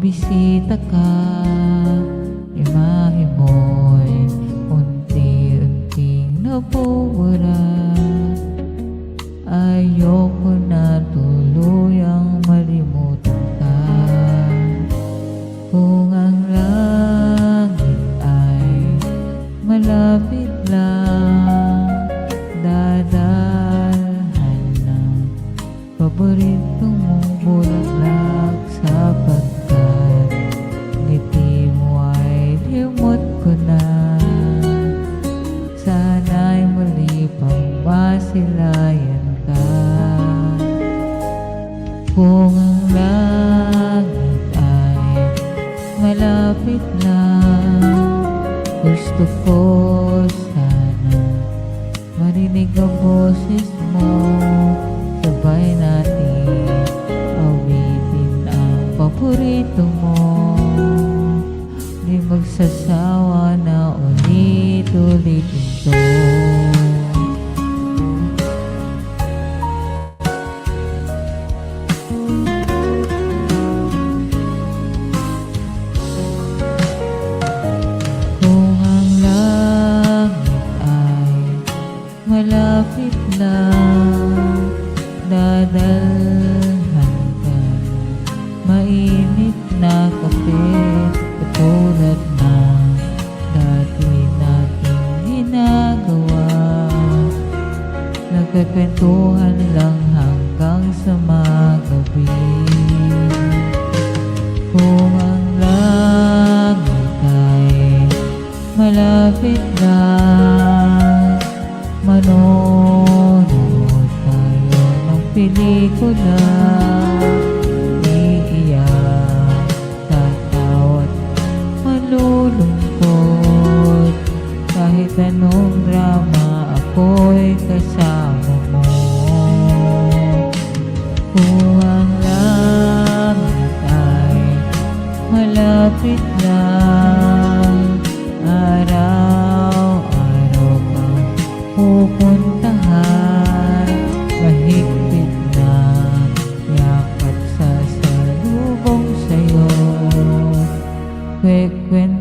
bisita ka, imahe mo'y unti-unting nabubura. Ayoko na tuluyang malimutan ka. Kung ang langit ay malapit lang, dadalhan ng paborito mong bulaklak, sapagkat ngiti mo ay limot ko na. Sana'y muli pang masilayan ka. Kung ang langit ay malapit lang, gusto ko sana marinig ang boses mo. Sabay natin awitin ang paborito mo. Di magsasawa na ulit-ulitin to. Kung ang langit ay malapit lang, dadalhan ka mainit na kape, katulad ng dati nating ginagawa. Nagkakwentuhan lang hanggang sa magabi. Kung ang langit ay malapit lang, manonood tayo ng pelikula. Iiyak, tatawa't malulungkot, kahit anong drama ako'y kasama mo. Kung ang langit ay malapit lang, araw-araw kang pupuntahan, mahigpit na yakap sasalubong sa'yo. Kwek-kwento